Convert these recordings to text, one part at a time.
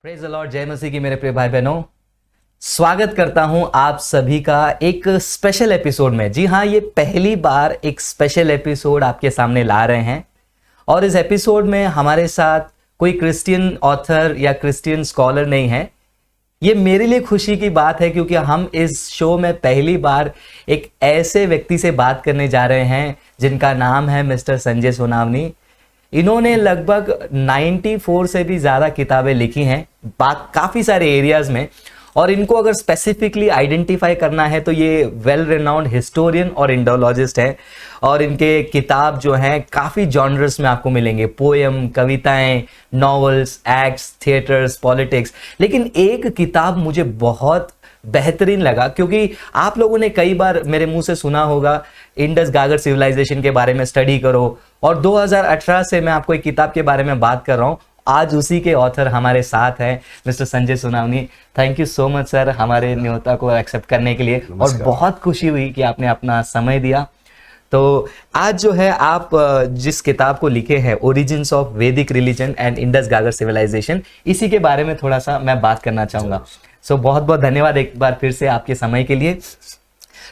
Praise the Lord, जय मसीह की मेरे प्रिय भाई बहनों। स्वागत करता हूं आप सभी का एक स्पेशल एपिसोड में। जी हाँ, ये पहली बार एक स्पेशल एपिसोड आपके सामने ला रहे हैं और इस एपिसोड में हमारे साथ कोई क्रिश्चियन ऑथर या क्रिश्चियन स्कॉलर नहीं है। ये मेरे लिए खुशी की बात है क्योंकि हम इस शो में पहली बार एक ऐसे व्यक्ति से बात करने जा रहे हैं जिनका नाम है मिस्टर संजय सोनावनी। इन्होंने लगभग 94 से भी ज़्यादा किताबें लिखी हैं काफ़ी सारे एरियाज़ में, और इनको अगर स्पेसिफिकली आइडेंटिफाई करना है तो ये वेल रिनाउंड हिस्टोरियन और इंडोलॉजिस्ट हैं। और इनके किताब जो हैं काफ़ी जॉनर्स में आपको मिलेंगे, पोएम, कविताएं, नॉवेल्स, एक्ट्स, थिएटर्स, पॉलिटिक्स। लेकिन एक किताब मुझे बहुत बेहतरीन लगा क्योंकि आप लोगों ने कई बार मेरे मुंह से सुना होगा इंडस गागर सिविलाइजेशन के बारे में स्टडी करो, और 2018 से मैं आपको एक किताब के बारे में बात कर रहा हूँ। आज उसी के ऑथर हमारे साथ हैं mister Sanjay Sonawani. Thank you so much sir हमारे न्योता को एक्सेप्ट करने के लिए, और बहुत खुशी हुई कि आपने अपना समय दिया। तो आज जो है आप जिस किताब को लिखे हैं, origins of Vedic religion and Indus गागर सिविलाइजेशन, इसी के बारे में थोड़ा सा मैं बात करना चाहूँगा। सो बहुत बहुत धन्यवाद एक बार फिर से आपके समय के लिए।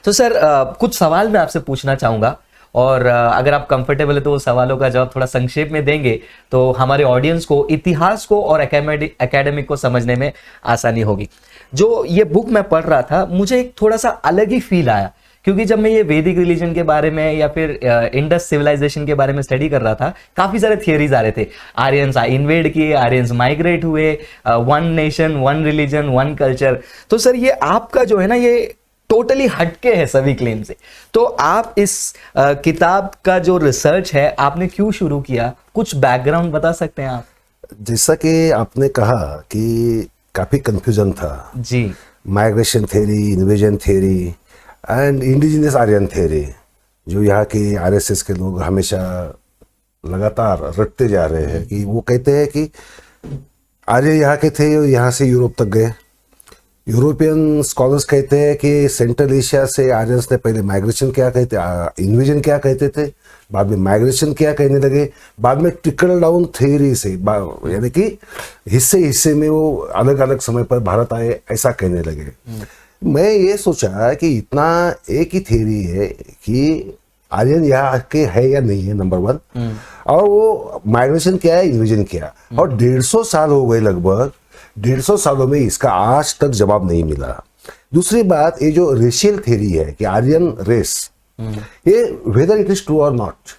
तो सर कुछ सवाल मैं आपसे पूछना चाहूँगा, और अगर आप कंफर्टेबल है तो वो सवालों का जवाब थोड़ा संक्षेप में देंगे तो हमारे ऑडियंस को इतिहास को और एकेडमिक को समझने में आसानी होगी। जो ये बुक मैं पढ़ रहा था, मुझे एक थोड़ा सा अलग ही फील आया क्योंकि जब मैं ये वैदिक रिलीजन के बारे में या फिर इंडस सिविलाइजेशन के बारे में स्टडी कर रहा था, काफ़ी सारे थियरीज आ रहे थे। आर्यंस इन्वेड किए, आर्यंस माइग्रेट हुए, one nation, one religion, one culture. तो सर ये आपका जो है ना, ये टोटली हटके है सभी क्लेम से। तो आप इस किताब का जो रिसर्च है आपने क्यों शुरू किया, कुछ बैकग्राउंड बता सकते हैं आप? जैसा कि आपने कहा कि काफ़ी कंफ्यूजन था जी। Migration theory, invasion theory and indigenous Aryan theory, जो यहाँ के आरएसएस के लोग हमेशा लगातार रटते जा रहे हैं कि वो कहते हैं कि आर्य यहाँ के थे, यहाँ से यूरोप तक गए। यूरोपियन स्कॉलर्स कहते हैं कि सेंट्रल एशिया से आर्यंस ने पहले माइग्रेशन क्या कहते, इन्वेजन क्या कहते थे, बाद में माइग्रेशन क्या कहने लगे, बाद में ट्रिकल डाउन थ्योरी से, यानी कि हिस्से हिस्से में वो अलग अलग समय पर भारत आए, ऐसा कहने लगे। मैं ये सोचा कि इतना एक ही थ्योरी है कि आर्यन यहाँ के है या नहीं है, नंबर वन, और वो माइग्रेशन क्या है, इन्वेजन क्या, और 150 साल हो गए लगभग। 150 सालों में इसका आज तक जवाब नहीं मिला। दूसरी बात, ये जो रेशियल थ्योरी है कि आर्यन रेस, ये वेदर इट इज ट्रू और नॉट,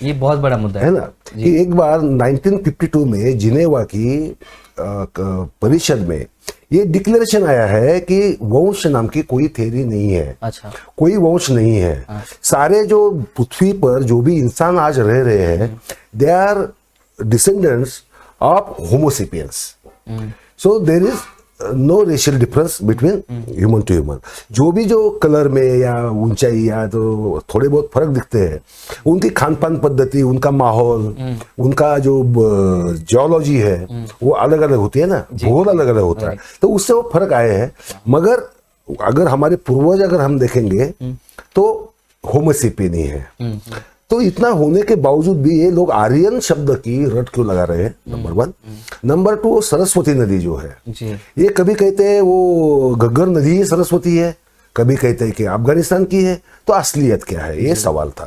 ये बहुत बड़ा मुद्दा है ना। कि एक बार 1952 में जिनेवा की परिषद में ये डिक्लेरेशन आया है कि वंश नाम की कोई थ्योरी नहीं है। अच्छा। कोई कोई वंश नहीं है। सारे जो पृथ्वी पर जो भी इंसान आज रह रहे हैं, they are descendants of homo sapiens. So there is no racial difference between human to human. जो भी जो कलर में या ऊंचाई या तो थोड़े बहुत फर्क दिखते हैं, उनकी खान पान पद्धति, उनका माहौल, उनका जो जियोलॉजी है वो अलग अलग होती है ना, भूगोल अलग अलग होता है, तो उससे वो फर्क आए हैं। मगर अगर हमारे पूर्वज अगर हम देखेंगे तो होमोसेपियन ही है। तो इतना होने के बावजूद भी ये लोग आर्यन शब्द की रट क्यों लगा रहे हैं, number one. Number two, Saraswati नदी जो है जी। ये कभी कहते हैं वो घग्गर नदी ही सरस्वती है, कभी कहते हैं कि अफगानिस्तान की है। तो असलियत क्या है, ये सवाल था।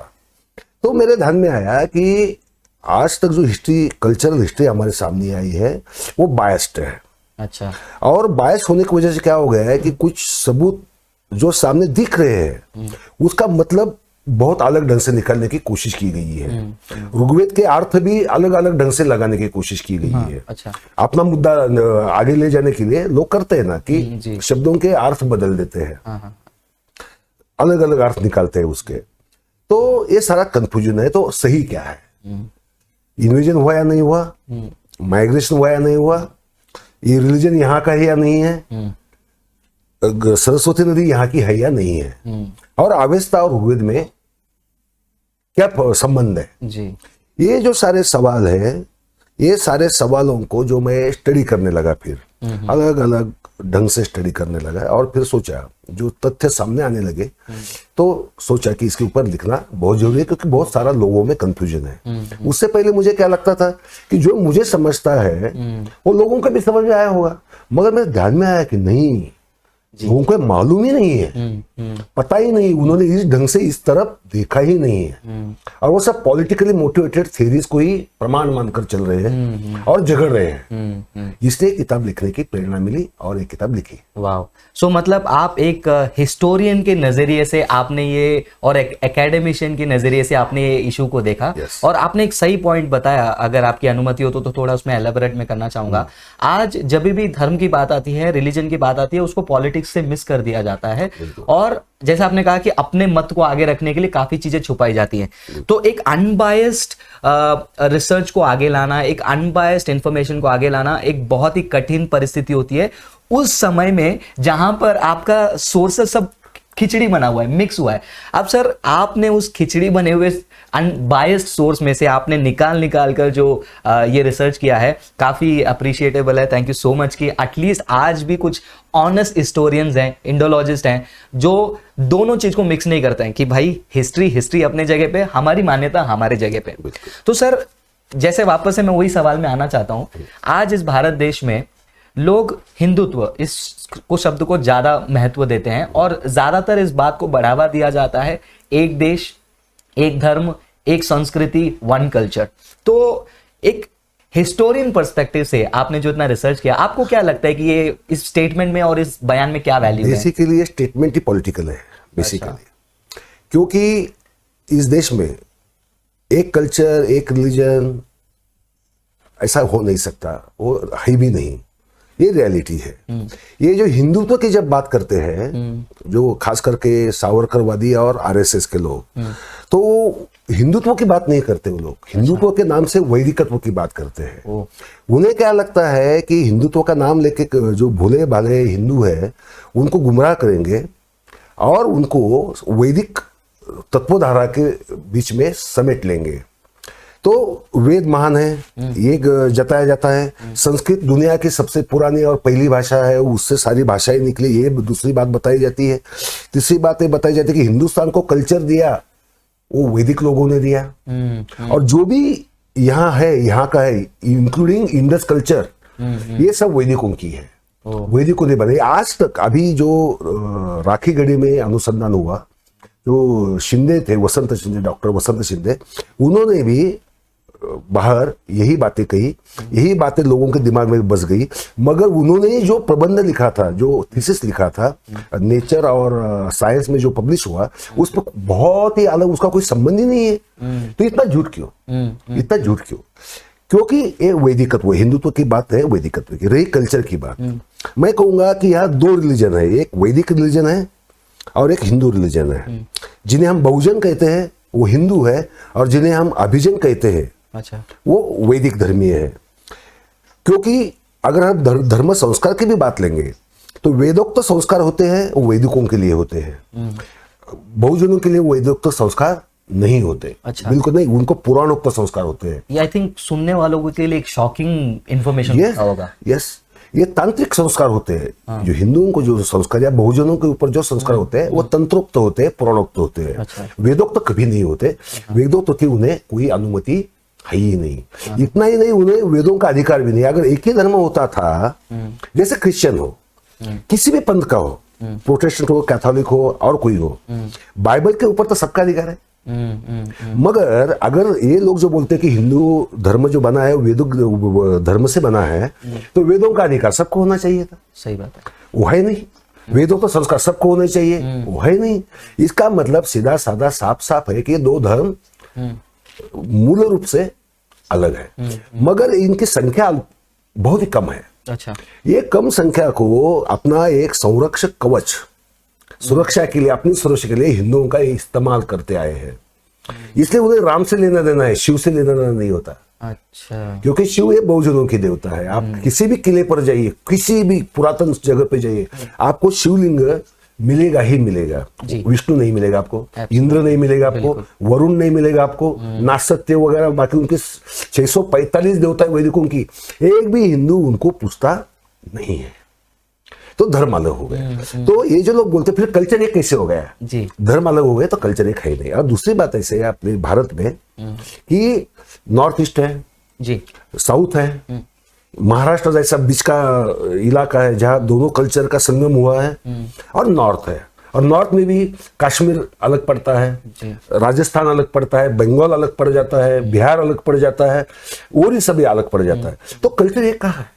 तो मेरे ध्यान में आया कि आज तक जो हिस्ट्री, कल्चरल हिस्ट्री हमारे सामने आई है वो बायस्ड है। अच्छा। और बायस होने की वजह से क्या हो गया है कि कुछ सबूत जो सामने दिख रहे हैं उसका मतलब बहुत अलग ढंग से निकालने की कोशिश की गई है। ऋग्वेद के अर्थ भी अलग अलग ढंग से लगाने की कोशिश की गई है। अच्छा। अपना मुद्दा आगे ले जाने के लिए लोग करते हैं ना कि शब्दों के अर्थ बदल देते हैं, अलग अलग अर्थ निकालते हैं उसके। तो ये सारा कंफ्यूजन है। तो सही क्या है, इन्वेजन हुआ या नहीं हुआ, माइग्रेशन हुआ या नहीं हुआ, ये रिलीजन यहाँ का है या नहीं है, सरस्वती नदी यहाँ की है या नहीं है, और अवेस्ता और ऋग्वेद में क्या संबंध है जी। ये जो सारे सवाल है, ये सारे सवालों को जो मैं स्टडी करने लगा फिर अलग अलग ढंग से स्टडी करने लगा और फिर सोचा, जो तथ्य सामने आने लगे तो सोचा कि इसके ऊपर लिखना बहुत जरूरी है, क्योंकि बहुत सारा लोगों में कंफ्यूजन है। उससे पहले मुझे क्या लगता था कि जो मुझे समझता है वो लोगों को भी समझ में आया होगा, मगर मेरे ध्यान में आया कि नहीं, लोगों को मालूम ही नहीं है, पता ही नहीं, उन्होंने इस ढंग से इस तरफ देखा ही नहीं है, और वो सब पॉलिटिकली मोटिवेटेड थ्योरीज को ही प्रमाण मानकर चल रहे हैं और झगड़ रहे हैं। इसलिए किताब लिखने की प्रेरणा मिली और एक किताब लिखी। वाह, सो मतलब आप एक हिस्टोरियन के नजरिए से आपने ये, और एक एकेडमिशियन के नजरिए से आपने ये इशू को देखा। Yes. और आपने एक सही पॉइंट बताया, अगर आपकी अनुमति हो तो थोड़ा उसमें एलेबोरेट में करना चाहूंगा। आज जब भी धर्म की बात आती है, रिलीजन की बात आती है, उसको पॉलिटिक्स से मिस कर दिया जाता है, और जैसा आपने कहा कि अपने मत को आगे रखने के लिए काफी चीजें छुपाई जाती हैं। तो एक अनबायस्ड रिसर्च को आगे लाना, एक अनबायस्ड इंफॉर्मेशन को आगे लाना एक बहुत ही कठिन परिस्थिति होती है उस समय में, जहां पर आपका सोर्सेस सब खिचड़ी बना हुआ है, मिक्स हुआ है। अब सर, आपने उस खिचड़ी बने हुए अनबायस्ड सोर्स में से आपने निकाल कर जो ये रिसर्च किया है, काफी अप्रिशिएटेबल है। थैंक यू सो मच कि एटलीस्ट आज भी कुछ ऑनेस्ट हिस्टोरियंस हैं, इंडोलॉजिस्ट हैं, जो दोनों चीज को मिक्स नहीं करते हैं कि भाई हिस्ट्री अपने जगह पे, हमारी मान्यता हमारे जगह पे। तो सर, जैसे वापस से मैं वही सवाल में आना चाहता हूं, आज इस भारत देश में लोग हिंदुत्व इस को शब्द को ज्यादा महत्व देते हैं, और ज्यादातर इस बात को बढ़ावा दिया जाता है, एक देश, एक धर्म, एक संस्कृति, वन कल्चर। तो एक हिस्टोरियन पर्सपेक्टिव से आपने जो इतना रिसर्च किया, आपको क्या लगता है कि ये इस स्टेटमेंट में और इस बयान में क्या वैल्यू है? बेसिकली ये स्टेटमेंट ही पॉलिटिकल है बेसिकली। अच्छा। क्योंकि इस देश में एक कल्चर, एक रिलीजन ऐसा हो नहीं सकता, वो है भी नहीं, ये रियलिटी है। ये जो हिंदुत्व की जब बात करते हैं, जो खास करके सावरकरवादी और आरएसएस के लोग, तो हिंदुत्व की बात नहीं करते वो लोग। हिंदुत्व के नाम से वैदिकत्व की बात करते हैं। उन्हें क्या लगता है कि हिंदुत्व का नाम लेके जो भोले भाले हिंदू है उनको गुमराह करेंगे और उनको वैदिक तत्वधारा के बीच में समेट लेंगे। तो वेद महान है, ये जताया जाता है। संस्कृत दुनिया की सबसे पुरानी और पहली भाषा है, उससे सारी भाषाएं निकली, ये दूसरी बात बताई जाती है। तीसरी बात ये बताई जाती है कि हिंदुस्तान को कल्चर दिया वो वैदिक लोगों ने दिया, और जो भी यहाँ है, यहाँ का है, इंक्लूडिंग इंडस कल्चर, ये सब वैदिकों की है, वैदिकों ने बनाई। आज तक अभी जो राखी गढ़ी में अनुसंधान हुआ, जो शिंदे थे, वसंत शिंदे, डॉक्टर वसंत शिंदे, उन्होंने भी बाहर यही बातें कही, यही बातें लोगों के दिमाग में बस गई। मगर उन्होंने जो प्रबंध लिखा था, जो थीसिस लिखा था, नेचर और साइंस में जो पब्लिश हुआ, उस पर बहुत ही अलग, उसका कोई संबंध ही नहीं है। तो इतना झूठ क्यों, इतना झूठ क्यों? क्योंकि ये वैदिकत्व, हिंदुत्व की बात है, वैदिकत्व की रही, कल्चर की बात। मैं कहूंगा कि यहाँ दो रिलीजन है, एक वैदिक रिलीजन है और एक हिंदू रिलीजन है। जिन्हें हम बहुजन कहते हैं वो हिंदू है, और जिन्हें हम अभिजन कहते हैं, अच्छा, वो वैदिक धर्मीय है। क्योंकि अगर हम धर्म संस्कार की भी बात लेंगे तो वेदोक्त संस्कार होते हैं, वो वैदिकों के लिए होते हैं। बहुजनों के लिए वैदोक्त संस्कार नहीं होते। अच्छा, बिल्कुल नहीं, उनको पुराणोक्त संस्कार होते हैं। ये आई थिंक सुनने वालों के लिए एक शॉकिंग इंफॉर्मेशन होगा। यस, ये तांत्रिक संस्कार होते हैं। जो हिंदुओं को जो संस्कार या बहुजनों के ऊपर जो संस्कार होते हैं वो तंत्रोक्त होते हैं, पुराणोक्त होते हैं। अच्छा। वेदोक्त कभी नहीं होते। वेदोक्त की उन्हें कोई अनुमति है ही नहीं। इतना ही नहीं, उन्हें वेदों का अधिकार भी नहीं। अगर एक ही धर्म होता था, जैसे क्रिश्चियन हो, किसी भी पंथ का हो, प्रोटेस्टेंट हो, कैथोलिक हो और कोई हो, बाइबल के ऊपर तो सबका अधिकार है। मगर अगर ये लोग जो बोलते हैं कि हिंदू धर्म जो बना है वेदिक धर्म से बना है, तो वेदों का अधिकार सबको होना चाहिए था। सही बात है, वो है नहीं। वेदों का संस्कार सबको होने चाहिए, वो है नहीं। इसका मतलब सीधा साधा साफ साफ है कि दो धर्म मूल रूप से अलग है, मगर इनकी संख्या बहुत ही कम है। अच्छा, ये कम संख्या को अपना एक संरक्षक कवच, सुरक्षा के लिए, अपनी सुरक्षा के लिए हिंदुओं का इस्तेमाल करते आए हैं। इसलिए उन्हें राम से लेना देना है, शिव से लेना देना नहीं होता। अच्छा, क्योंकि शिव ये बहुजनों की देवता है। आप किसी भी किले पर जाइए, किसी भी पुरातन जगह पे जाइए, आपको शिवलिंग मिलेगा ही मिलेगा। विष्णु नहीं मिलेगा आपको, इंद्र नहीं मिलेगा आपको, वरुण नहीं मिलेगा आपको, नासत्य वगैरह बाकी उनके 645 देवता वैदिकों की, एक भी हिंदू उनको पूछता नहीं है, तो धर्म अलग हो गया। तो ये जो लोग बोलते फिर कल्चर एक कैसे हो गया जी, धर्म अलग हो गए तो कल्चर एक है ही नहीं। और दूसरी बात ऐसे है अपने भारत में कि नॉर्थ ईस्ट है जी, साउथ है, महाराष्ट्र जैसा बीच का इलाका है जहाँ दोनों कल्चर का संगम हुआ है, और नॉर्थ है। और नॉर्थ में भी कश्मीर अलग पड़ता है, राजस्थान अलग पड़ता है, बंगाल अलग पड़ जाता है, बिहार अलग पड़ जाता है, ओडिशा भी अलग पड़ जाता है। तो कल्चर एक कहाँ है?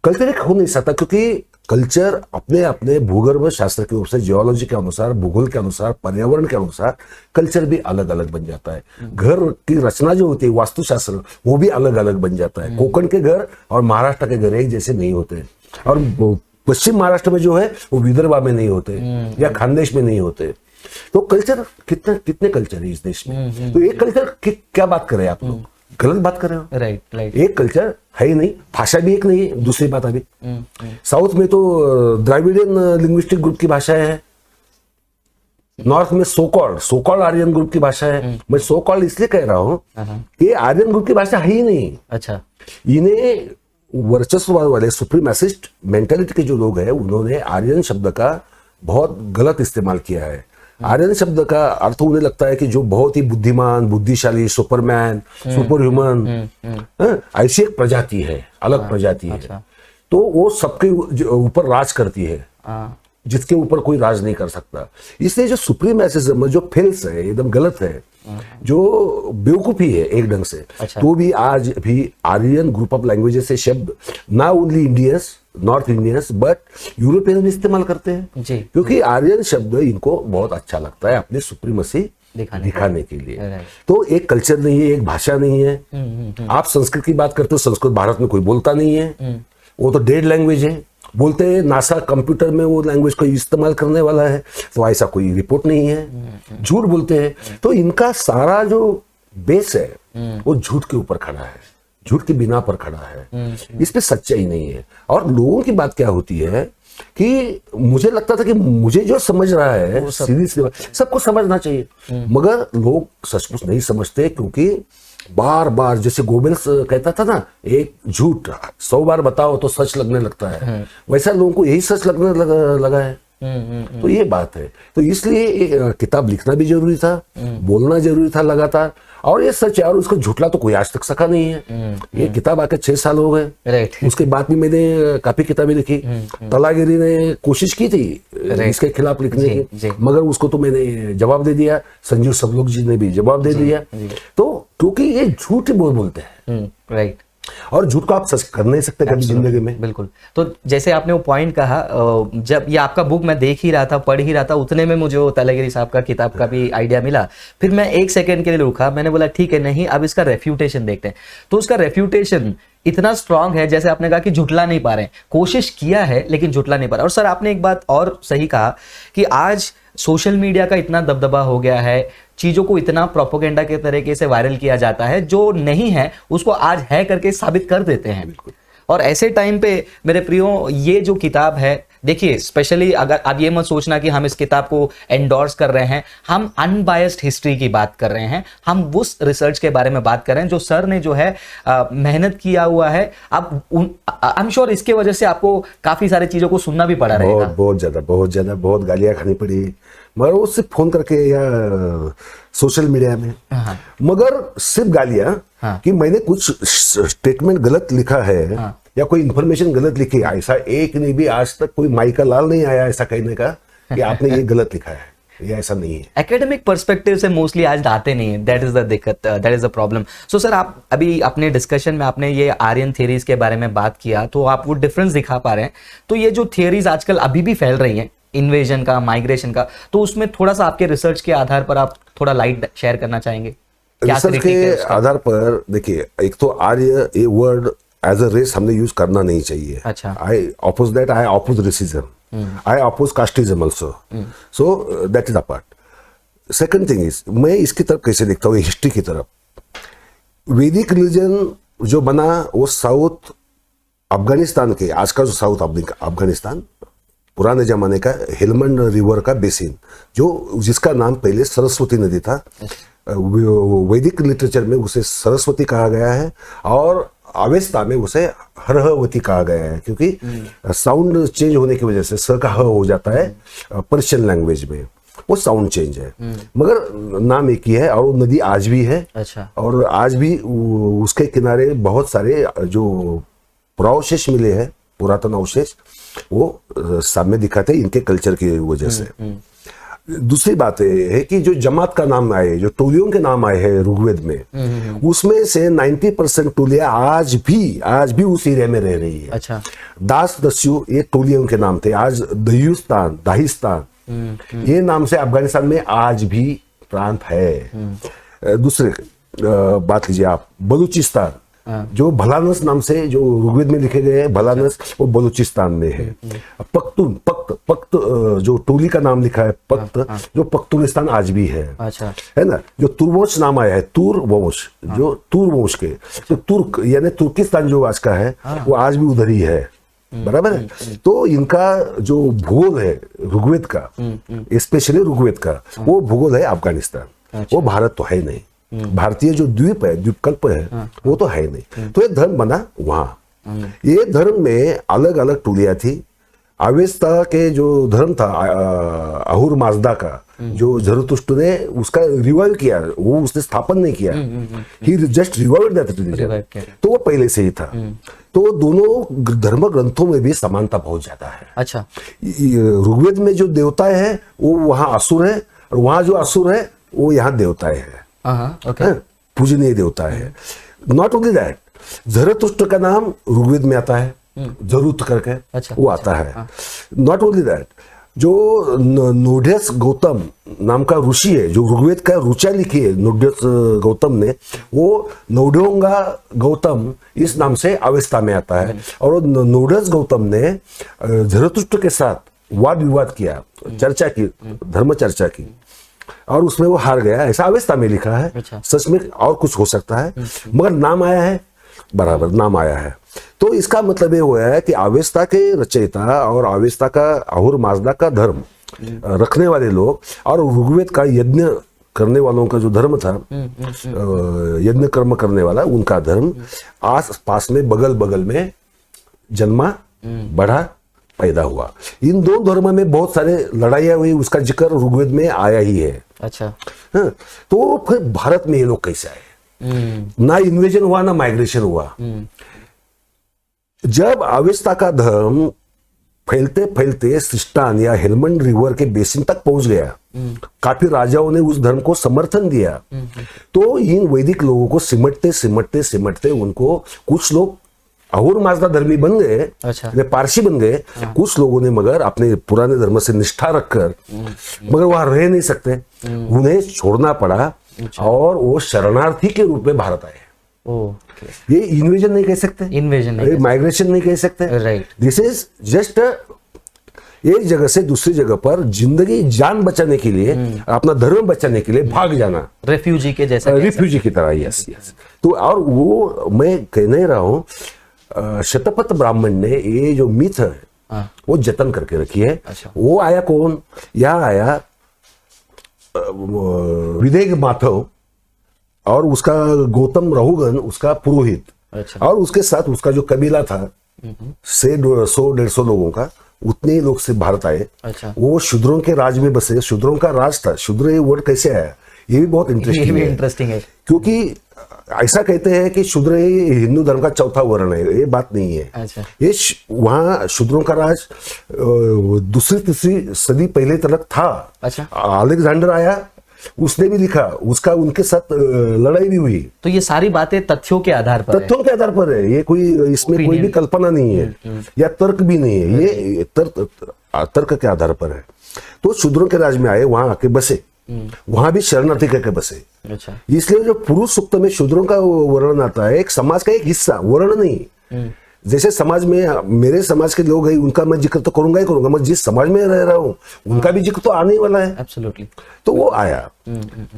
कल्चर एक हो नहीं सकता, क्योंकि कल्चर अपने अपने भूगर्भ शास्त्र के रूप से, जियोलॉजी के अनुसार, भूगोल के अनुसार, पर्यावरण के अनुसार कल्चर भी अलग अलग बन जाता है। घर की रचना जो होती है, वास्तुशास्त्र, वो भी अलग अलग बन जाता है। कोकण के घर और महाराष्ट्र के घर एक जैसे नहीं होते, और पश्चिम महाराष्ट्र में जो है वो विदर्भा में नहीं होते या खानदेश में नहीं होते। तो कल्चर कितने कल्चर है इस देश में। तो एक कल्चर की क्या बात करें आप लोग, गलत बात कर रहे हो। राइट राइट, एक कल्चर है ही नहीं, भाषा भी एक नहीं है। दूसरी बात अभी साउथ में तो द्राविडियन लिंग्विस्टिक ग्रुप की भाषा है, नॉर्थ में सोकॉल्ड आर्यन ग्रुप की भाषा है। मैं सोकॉल्ड इसलिए कह रहा हूँ कि आर्यन ग्रुप की भाषा है ही नहीं। अच्छा, इन्हें वर्चस्व वाले सुप्रीमेसिस्ट मेंटालिटी के जो लोग हैं उन्होंने आर्यन शब्द का बहुत गलत इस्तेमाल किया है। आर्यन शब्द का अर्थ उन्हें लगता है कि जो बहुत ही बुद्धिमान, बुद्धिशाली, सुपरमैन, सुपर ह्यूमन, ऐसी एक प्रजाति है, अलग प्रजाति है। तो वो सबके ऊपर राज करती है, जिसके ऊपर कोई राज नहीं कर सकता। इसलिए जो सुप्रीमेसिज्म, जो फेल्स है, एकदम गलत है, जो बेवकूफी है एक ढंग से। तो भी आज भी आर्यन ग्रुप ऑफ लैंग्वेजेस से शब्द ना only Indians, north Indians, but European भी इस्तेमाल करते हैं जी, क्योंकि आर्यन शब्द इनको बहुत अच्छा लगता है अपनी सुप्रीमेसी दिखाने के लिए। तो एक कल्चर नहीं है, एक भाषा नहीं है। आप संस्कृत की बात करते हो, संस्कृत भारत में कोई बोलता नहीं है, वो तो डेड लैंग्वेज है। बोलते हैं नासा कंप्यूटर में वो लैंग्वेज को इस्तेमाल करने वाला है, तो ऐसा कोई रिपोर्ट नहीं है, झूठ बोलते हैं। तो इनका सारा जो बेस है वो झूठ के ऊपर खड़ा है, झूठ के बिना पर खड़ा है, इस पे सच्चाई नहीं है। और लोगों की बात क्या होती है कि मुझे लगता था कि मुझे जो समझ रहा है सीरीज सबको समझना चाहिए, मगर लोग सचमुच नहीं समझते, क्योंकि बार बार जैसे गोबेल्स कहता था ना, एक झूठ 100 बार बताओ तो सच लगने लगता है, वैसा लोगों को यही सच लगने लगा है। तो ये बात है। तो इसलिए एक किताब लिखना भी जरूरी था, बोलना जरूरी था लगातार। और ये सच है, और उसको झूठला तो कोई आज तक सका नहीं है। ये किताब आके 6 साल हो गए। उसके बाद भी मैंने काफी किताबें लिखी। तलागिरी ने कोशिश की थी इसके खिलाफ लिखने की, मगर उसको तो मैंने जवाब दे दिया, संजीव सबलोक जी ने भी जवाब दे दिया। तो क्योंकि ये झूठ बोलते हैं, राइट, और झूठ को आप सच कर नहीं सकते कभी जिंदगी में। बिल्कुल। तो जैसे आपने वो पॉइंट कहा, जब ये आपका बुक मैं देख ही रहा था, पढ़ ही रहा था, उतने में मुझे वो तलागिरी साहब का किताब का भी आइडिया मिला। फिर मैं एक सेकंड के लिए रुका, मैंने बोला ठीक है, नहीं अब इसका रेफ्यूटेशन देखते हैं। तो उसका रेफ्यूटेशन इतना स्ट्रांग है, जैसे आपने कहा कि झुटला नहीं पा रहे हैं, कोशिश किया है लेकिन झुटला नहीं पा रहे। और सर आपने एक बात और सही कहा कि आज सोशल मीडिया का इतना दबदबा हो गया है, चीजों को इतना प्रोपोगेंडा के तरीके से वायरल किया जाता है, जो नहीं है उसको आज है करके साबित कर देते हैं। और ऐसे टाइम पे मेरे प्रियो, ये जो किताब है, देखिए स्पेशली अगर आप ये मत सोचना कि हम इस किताब को एंडोर्स कर रहे हैं, हम अनबायस्ड हिस्ट्री की बात कर रहे हैं, हम उस रिसर्च के बारे में बात कर रहे हैं जो सर ने जो है मेहनत किया हुआ है। अब आई एम श्योर इसके वजह से आपको काफी सारी चीजों को सुनना भी पड़ा रहेगा। बहुत ज्यादा बहुत गालियां खानी पड़ी, मगर वो सिर्फ फोन करके या सोशल मीडिया में, मगर सिर्फ गालियां कि मैंने कुछ स्टेटमेंट गलत लिखा है या कोई इंफॉर्मेशन गलत लिखी, ऐसा एक नहीं भी आज तक कोई माई का लाल नहीं आया ऐसा कहने का कि आपने ये गलत लिखा है, ये ऐसा नहीं है। एकेडमिक पर्सपेक्टिव से मोस्टली आज आते नहीं है, दैट इज द दिक्कत, that is the problem. So sir आप अभी अपने डिस्कशन में आपने ये आर्यन थियरीज के बारे में बात किया, तो आप वो डिफरेंस दिखा पा रहे हैं। तो ये जो थियरीज आजकल अभी भी फैल रही हैं, इन्वेजन का, माइग्रेशन का, तो उसमें थोड़ा सा आपके रिसर्च के आधार पर आप थोड़ा लाइट शेयर करना चाहेंगे? रिसर्च के आधार पर देखिए, एक तो आर्य ये वर्ड एज अ रेस हमने यूज करना नहीं चाहिए। अच्छा, I oppose that, I oppose racism, I oppose casteism also, so that is a part. Second thing is, मैं इसकी तरफ कैसे देखता हूँ, हिस्ट्री की तरफ। वैदिक रिलीजन जो बना वो साउथ अफगानिस्तान के, आज का जो साउथ अफगानिस्तान, पुराने जमाने का हेलमंड रिवर का बेसिन, जो जिसका नाम पहले सरस्वती नदी था, वैदिक लिटरेचर में उसे सरस्वती कहा गया है। और अवेस्ता में उसे हरहवती कहा गया है, क्योंकि साउंड चेंज होने की वजह से स का ह हो जाता है पर्शियन लैंग्वेज में, वो साउंड चेंज है। मगर नाम एक ही है और वो नदी आज भी है। अच्छा। और आज भी उसके किनारे बहुत सारे जो पुरावशेष मिले हैं, पुरातन अवशेष, वो सामने दिखाते हैं इनके कल्चर की वजह से। दूसरी बात ये है कि जो जमात का नाम आए, जो टोलियों के नाम आए हैं ऋग्वेद में, उसमें से 90% टोलियां आज भी उस एरिया में रह रही है। अच्छा। दास दस्यु ये टोलियों के नाम थे। आज दाहिस्तान ये नाम से अफगानिस्तान में आज भी प्रांत है। दूसरे बात कीजिए आप, बलूचिस्तान, जो भलानस नाम से जो ऋग्वेद में लिखे गए हैं, भलानस, वो बलूचिस्तान में है। पख्त जो टोली का नाम लिखा है पख्त, जो पख्तूनिस्तान आज भी है। अच्छा। है ना। जो तुर्वंश नाम आया है, तुर्वंश, जो तुर्वंश के, तो तुर्क यानी तुर्किस्तान जो आज का है, वो आज भी उधर ही है। बराबर है। तो इनका जो भूगोल है ऋग्वेद का, स्पेशली ऋग्वेद का, वो भूगोल है अफगानिस्तान। वो भारत तो है नहीं। भारतीय जो द्वीप है, द्वीपकल्प है, वो तो है नहीं। तो ये धर्म बना वहां। ये धर्म में अलग अलग टोलियां थी। अवेस्ता के जो धर्म था अहुर माजदा का, जो जरतुष्ट्र ने उसका रिवाइव किया, वो उसने स्थापन नहीं किया, ही जस्ट रिवाइव्ड दैट रिलीजन, तो वो पहले से ही था। तो दोनों धर्म ग्रंथों में भी समानता बहुत ज्यादा है। अच्छा। ऋग्वेद में जो देवताएं हैं वो वहां असुर है, और वहां जो असुर है वो यहाँ देवताएं हैं। ओके। पूजनीय देवता है। नॉट ओनली दैट, जरतुष्ट्र का नाम ऋग्वेद में आता है, जरूत करके। अच्छा, वो आता है। नॉट ओनली दैट, जो नोड्यस गौतम नाम का ऋषि है, जो ऋग्वेद का ऋचा लिखी है नोड्यस गौतम ने, वो नोड्योंगा गौतम इस नाम से अवेस्ता में आता है। और नोड्यस गौतम ने जरतुष्ट्र के साथ वाद विवाद किया, चर्चा की, धर्म चर्चा की, और उसमें वो हार गया, ऐसा अवेस्ता में लिखा है। अच्छा। सच में और कुछ हो सकता है, मगर नाम आया है, बराबर नाम आया है। तो इसका मतलब ये हुआ है कि अवेस्ता के रचयिता और अवेस्ता का अहुर माजदा का धर्म रखने वाले लोग, और ऋग्वेद का यज्ञ करने वालों का जो धर्म था, यज्ञ कर्म करने वाला, उनका धर्म आस पास में बगल बगल में जन्मा, बढ़ा, पैदा हुआ। इन दो धर्मों में बहुत सारे लड़ाइयाँ हुई, उसका जिक्र ऋग्वेद में आया ही है। अच्छा। हाँ, तो फिर भारत में ये लोग कैसे आए? ना इन्वेजन हुआ ना माइग्रेशन हुआ। जब अवेस्ता का धर्म फैलते फैलते सिस्टान या हेलमंड रिवर के बेसिन तक पहुंच गया, काफी राजाओं ने उस धर्म को समर्थन दिया, तो इन वैदिक लोगों को सिमटते सिमटते सिमटते उनको कुछ लोग अहुर माजदा धर्मी बन गए। अच्छा। पारसी बन गए। कुछ लोगों ने मगर अपने पुराने धर्म से निष्ठा रखकर मगर वहां रह नहीं सकते, उन्हें छोड़ना पड़ा, और वो शरणार्थी के रूप में भारत आए। ये इन्वेजन नहीं कह सकते, इन्वेजन नहीं, माइग्रेशन नहीं कह सकते। राइट। दिस इज जस्ट एक जगह से दूसरी जगह पर जिंदगी जान बचाने के लिए, अपना धर्म बचाने के लिए भाग जाना, रेफ्यूजी के जैसा, रिफ्यूजी की तरह। Yes yes. तो और वो मैं कह नहीं रहा हूँ, शतपथ ब्राह्मण ने ये जो मिथ है वो जतन करके रखी है। अच्छा। वो आया कौन? यहाँ आया विदेग माधव और उसका गौतम रहुगन, उसका पुरोहित। अच्छा। और उसके साथ उसका जो कबीला था, 100-150 लोगों का, उतने ही लोग से भारत आए। अच्छा। वो शूद्रों के राज में बसे, शूद्रों का राज था। शूद्र ये वर्ड कैसे आया, ये भी बहुत इंटरेस्टिंग है, क्योंकि ऐसा कहते हैं कि शूद्र हिंदू धर्म का चौथा वर्ण है, ये बात नहीं है। अच्छा। ये वहाँ शूद्रों का राज दूसरी तीसरी सदी पहले तक था। अच्छा। अलेक्जेंडर आया, उसने भी लिखा, उसका उनके साथ लड़ाई भी हुई। तो ये सारी बातें तथ्यों के आधार पर तथ्यों के आधार पर है, ये कोई इसमें कोई भी कल्पना नहीं है या तर्क भी नहीं है, ये तर्क के आधार पर है। तो शूद्रों के राज में आए, वहां आके बसे, वहां भी शरणार्थी करके बसे। अच्छा। इसलिए जो पुरुष सूक्त में शूद्रों का वर्णन आता है, एक समाज का एक हिस्सा, वर्ण नहीं। जैसे समाज में मेरे समाज के लोग हैं, उनका मैं जिक्र तो करूंगा ही करूंगा, मैं जिस समाज में रह रहा हूं उनका भी जिक्र तो आने ही वाला है। एब्सोल्युटली। तो वो आया,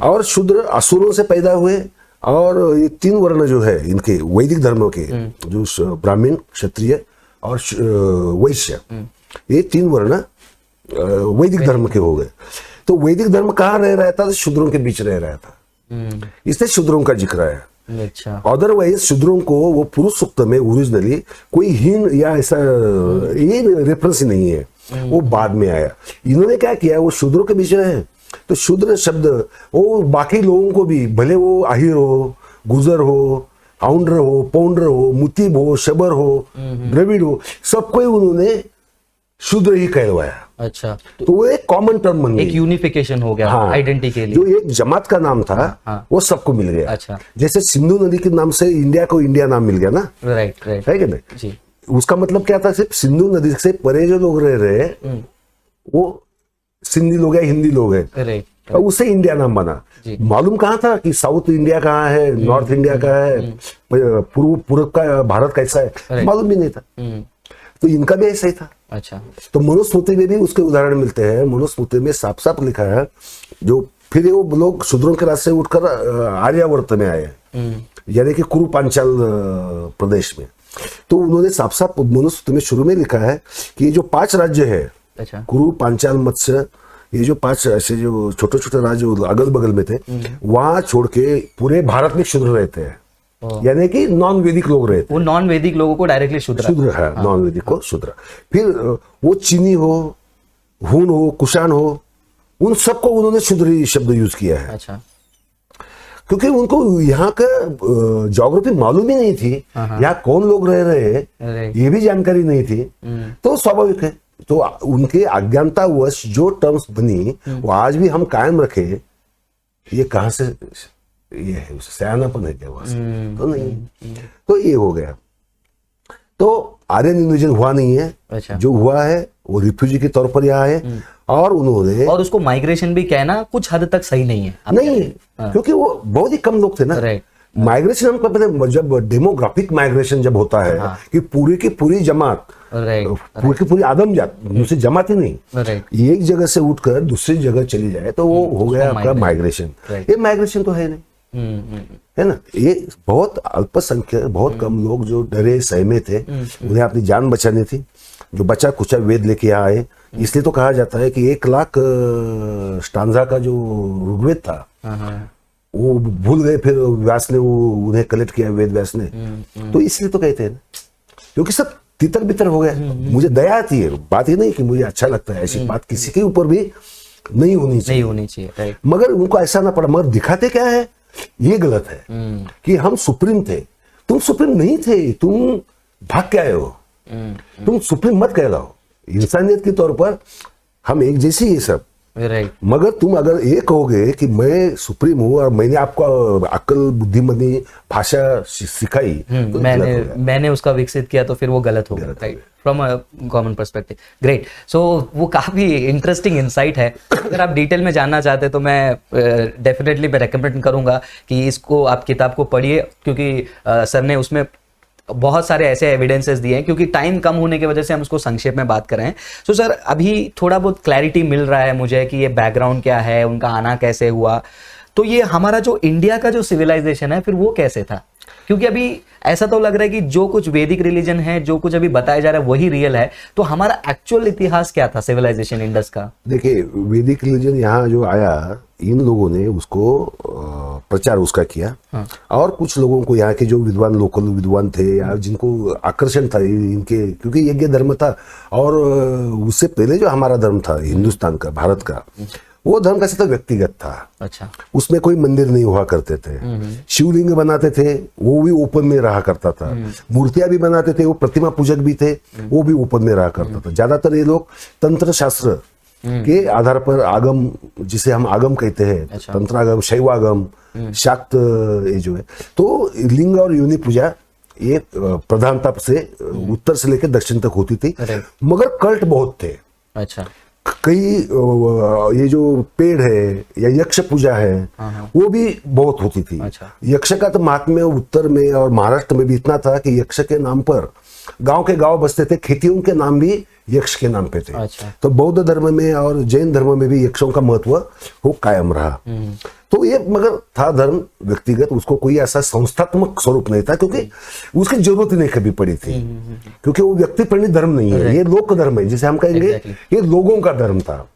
और शूद्र असुरों से पैदा हुए, और ये 3 वर्ण जो है इनके वैदिक धर्मों के, जो ब्राह्मण, क्षत्रिय और वैश्य, ये 3 वर्ण वैदिक धर्म के हो गए। तो वैदिक धर्म कहाँ रह रहा था? तो शूद्रों के बीच रह रहा था, इसलिए शूद्रों का जिक्र आया। अच्छा। अदरवाइज शूद्रों को वो पुरुष सूक्त में ओरिजिनली कोई हीन या ऐसा ये रेफरेंस ही नहीं है, वो बाद में आया। इन्होंने क्या किया, वो शूद्रों के बीच में है तो शूद्र शब्द वो बाकी लोगों को भी, भले वो आहिर हो, गुजर हो, आउंडर हो, पौंडर हो, मुतीब हो, शबर हो, द्रविड़ हो, सबको ही उन्होंने शूद्र ही कहलवाया। अच्छा, तो वो एक कॉमन टर्म बन एक गई। यूनिफिकेशन हो गया हाँ, आइडेंटिटी के लिए। जो एक जमात का नाम था हाँ। वो सबको मिल गया। अच्छा। जैसे सिंधु नदी के नाम से इंडिया को इंडिया नाम मिल गया ना, राइट राइट है कि नहीं? जी। उसका मतलब क्या था, सिर्फ सिंधु नदी से परे जो लोग रह रहे हैं वो सिंधी लोग हैं, हिंदी लोग हैं, राइट। और उससे इंडिया नाम बना। मालूम कहाँ था कि साउथ इंडिया कहाँ है, नॉर्थ इंडिया कहाँ है, पूर्व का भारत कैसा है, मालूम भी नहीं था। तो इनका भी ऐसा ही था। अच्छा। तो मनुस्मृति में भी उसके उदाहरण मिलते हैं। मनुस्मृति में साफ साफ लिखा है, जो फिर वो लोग शूद्रों के रास्ते उठकर आर्यावर्त में आए, यानी कि कुरु पांचाल प्रदेश में। तो उन्होंने साफ साफ मनुस्मृति में शुरू में लिखा है कि ये जो 5 राज्य है, अच्छा। कुरु पांचाल मत्स्य, ये जो 5 ऐसे जो छोटे छोटे राज्य अगल बगल में थे, वहां छोड़ के पूरे भारत में शूद्र रहते हैं, यानी कि नॉन वैदिक लोग रहते हैं। वो नॉन वैदिक लोगों को डायरेक्टली शूद्र है, नॉन वैदिक को शूद्र। फिर वो चीनी हो, हुन हो, कुषाण हो, उन सबको उन्होंने शूद्र ही शब्द यूज किया है। अच्छा। क्योंकि उनको यहाँ का ज्योग्राफी मालूम ही नहीं थी, यहाँ कौन लोग रह रहे हैं ये भी जानकारी नहीं थी, तो स्वाभाविक है। तो उनके अज्ञानतावश जो टर्म्स बनी वो आज भी हम कायम रखे, ये कहाँ से ये है, सयानापन है क्या वहां से? तो नहीं। तो ये हो गया। तो आर्यन इन्वेजन हुआ नहीं है। अच्छा। जो हुआ है वो रिफ्यूजी के तौर पर यहाँ है, और उन्होंने, और उसको माइग्रेशन भी कहना कुछ हद तक सही नहीं है। नहीं, क्योंकि वो बहुत ही कम लोग थे ना। माइग्रेशन हमको पहले, जब डेमोग्राफिक माइग्रेशन जब होता है कि पूरी की पूरी जमात, पूरी की पूरी आदमजात, दूसरी जमात ही नहीं, एक जगह से उठकर दूसरी जगह चली जाए, तो वो हो गया आपका माइग्रेशन। ये माइग्रेशन तो है नहीं, है ना। ये बहुत अल्पसंख्यक, बहुत कम लोग जो डरे सहमे थे, उन्हें अपनी जान बचानी थी, जो बचा कुचा वेद लेके आए। इसलिए तो कहा जाता है कि 1 लाख स्टांजा का जो ऋग्वेद था वो भूल गए, फिर व्यास ने वो उन्हें कलेक्ट किया, वेद व्यास ने। तो इसलिए तो कहते हैं, क्योंकि सब तितर बितर हो गया। मुझे दया आती है, बात ही नहीं कि मुझे अच्छा लगता है, ऐसी बात किसी के ऊपर भी नहीं होनी चाहिए, मगर उनको ऐसा ना पड़ा। मगर दिखाते क्या है, ये गलत है कि हम सुप्रीम थे। तुम सुप्रीम नहीं थे, तुम भाग के आए हो। तुम सुप्रीम मत कहलाओ। इंसानियत के तौर पर हम एक जैसे ये सब, मगर तुम अगर ये कहोगे कि मैं सुप्रीम हूँ और मैंने आपको अक्ल, बुद्धिमती, भाषा सिखाई, तो मैंने उसका विकसित किया, तो फिर वो गलत हो गया, right, from a common perspective. Great. So वो काफी इंटरेस्टिंग इंसाइट है। अगर आप डिटेल में जानना चाहते हैं तो मैं डेफिनेटली मैं रेकमेंड करूंगा कि इसको आप किताब को पढ़िए, क्योंकि सर ने उसमें बहुत सारे ऐसे एविडेंसेस दिए हैं। क्योंकि टाइम कम होने की वजह से हम उसको संक्षेप में बात कर रहे हैं। सो सर, अभी थोड़ा बहुत क्लैरिटी मिल रहा है मुझे कि ये बैकग्राउंड क्या है, उनका आना कैसे हुआ। तो ये हमारा जो इंडिया का जो सिविलाइजेशन है, फिर वो कैसे था? क्योंकि अभी ऐसा तो लग रहा है कि जो कुछ वैदिक रिलीजन है, जो कुछ अभी बताया जा रहा है वही रियल है। तो हमारा एक्चुअल इतिहास क्या था सिविलाइजेशन इंडस का? देखिए, वैदिक रिलीजन यहाँ जो आया, इन लोगों ने उसको प्रचार उसका किया। और कुछ लोगों को, यहाँ के जो विद्वान, लोकल विद्वान थे, या जिनको आकर्षण था इनके, क्योंकि यज्ञ धर्म था, और उससे पहले जो हमारा धर्म था हिंदुस्तान का, भारत का, वो धर्म कैसे था, व्यक्तिगत था। अच्छा। उसमें कोई मंदिर नहीं हुआ करते थे। शिवलिंग बनाते थे, वो भी ओपन में रहा करता था। मूर्तियां भी बनाते थे, वो प्रतिमा पूजक भी थे, वो भी ओपन में रहा करता था। ज्यादातर ये लोग तंत्र शास्त्र के आधार पर, आगम जिसे हम आगम कहते हैं, अच्छा, तंत्रागम, शैवागम, शाक्त, ये जो है, तो लिंग और योनि पूजा ये प्रधानता से उत्तर से लेकर दक्षिण तक होती थी। मगर कल्ट बहुत थे। अच्छा। कई ये जो पेड़ है या यक्ष पूजा है, वो भी बहुत होती थी। अच्छा। यक्ष का तो महात्म्य उत्तर में और महाराष्ट्र में भी इतना था कि यक्ष के नाम पर गांव के गांव बसते थे, खेतियों के नाम भी यक्ष के नाम पे थे। अच्छा। तो बौद्ध धर्म में और जैन धर्म में भी यक्षों का महत्व वो कायम रहा। तो ये मगर था धर्म व्यक्तिगत, उसको कोई ऐसा संस्थात्मक स्वरूप नहीं था, क्योंकि उसकी जरूरत नहीं कभी पड़ी थी। क्योंकि वो व्यक्ति प्रणीत धर्म नहीं है, ये लोक धर्म है, जिसे हम कहेंगे ये लोगों का धर्म था,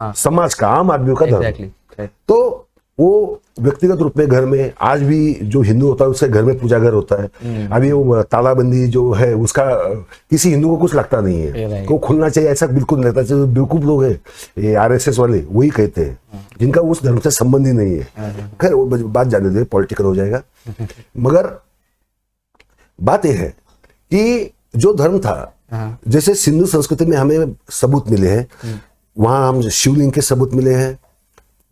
समाज का, आम आदमियों का धर्म। तो वो व्यक्तिगत रूप में घर में आज भी जो हिंदू होता है उसके घर में पूजा घर होता है। अभी वो तालाबंदी जो है उसका किसी हिंदू को कुछ लगता नहीं है, तो खुलना चाहिए ऐसा बिल्कुल नहीं लगता। बेवकूफ लोग हैं ये आरएसएस वाले, वही कहते हैं जिनका उस धर्म से संबंध ही नहीं है। खैर वो बात जाने दे, पॉलिटिकल हो जाएगा। मगर बात यह है कि जो धर्म था, जैसे सिंधु संस्कृति में हमें सबूत मिले हैं, वहां हम शिवलिंग के सबूत मिले हैं,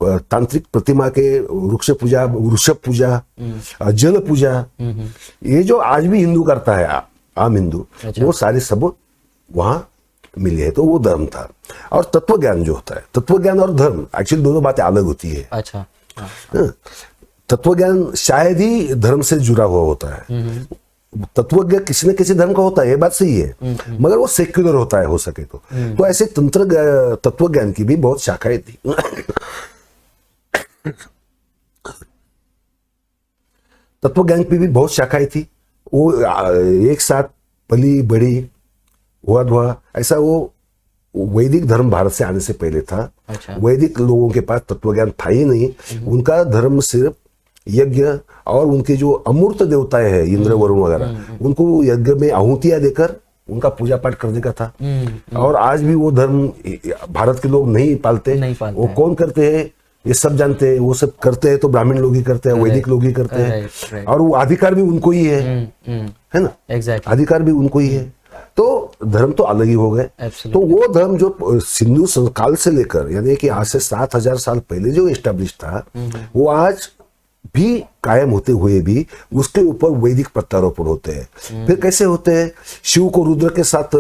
तांत्रिक प्रतिमा के वृक्ष पूजा, वृषभ पूजा, जल पूजा, ये जो आज भी हिंदू करता है आम हिंदू, वो सारे सबूत वहां मिले हैं। तो वो धर्म था। और तत्व ज्ञान जो होता है, तत्व ज्ञान और धर्म एक्चुअली दोनों बातें अलग होती है। अच्छा। तत्व ज्ञान शायद ही धर्म से जुड़ा हुआ होता है। तत्वज्ञ किसी न किसी धर्म का होता है, ये बात सही है, मगर वो सेक्युलर होता है हो सके तो ऐसे तत्व ज्ञान की भी बहुत शाखाएं थी। तत्व ज्ञान की भी बहुत शाखाएं थी, वो एक साथ पली बड़ी हुआ धुआ, ऐसा वो वैदिक धर्म भारत से आने से पहले था। अच्छा। वैदिक लोगों के पास तत्व ज्ञान था ही नहीं। उनका धर्म सिर्फ यज्ञ और उनके जो अमूर्त देवताएं हैं इंद्र वरुण वगैरह, उनको यज्ञ में आहुतियां देकर उनका पूजा पाठ करने का था। और आज भी वो धर्म भारत के लोग नहीं पालते। वो कौन करते हैं ये सब जानते हैं, वो सब करते हैं तो ब्राह्मण लोग ही करते हैं, वैदिक लोग ही करते हैं। और वो अधिकार भी उनको ही है ना। एग्जैक्टली। अधिकार भी उनको ही है। तो धर्म तो अलग ही हो गए। तो वो धर्म जो सिंधु काल से लेकर यानी कि आज से 7,000 साल पहले जो एस्टेब्लिश था, वो आज भी कायम होते हुए भी उसके ऊपर वैदिक प्रत्यारोपण होते हैं। फिर कैसे होते हैं? शिव को रुद्र के साथ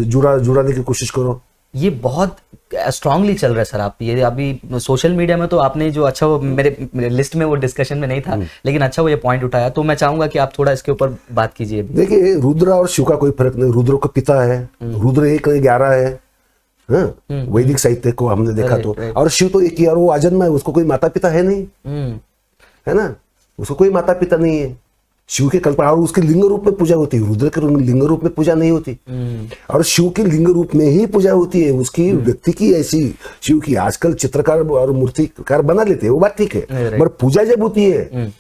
जुड़ाने की कोशिश करो। ये बहुत स्ट्रांगली चल रहा है सर। आप ये अभी सोशल मीडिया में तो आपने जो अच्छा, वो मेरे लिस्ट में वो डिस्कशन में नहीं था, लेकिन अच्छा वो ये पॉइंट उठाया, तो मैं चाहूंगा कि आप थोड़ा इसके ऊपर बात कीजिए। देखिए रुद्र और शिव का कोई फर्क नहीं। रुद्र का पिता है, रुद्र 1 नहीं 11 है। वैदिक साहित्य को हमने देखा तो। और शिव तो एक ही, और वो अजन्मा है, उसको कोई माता पिता है नहीं, है ना। उसको कोई माता पिता नहीं है। शिव के कल्पना और उसके लिंग रूप में पूजा होती है, रुद्र के लिंग रूप में पूजा नहीं होती। और शिव के लिंग रूप में ही पूजा होती है। उसकी व्यक्ति की ऐसी शिव की आजकल चित्रकार और मूर्तिकार बना लेते हैं, वो बात ठीक है, मगर पूजा जब होती है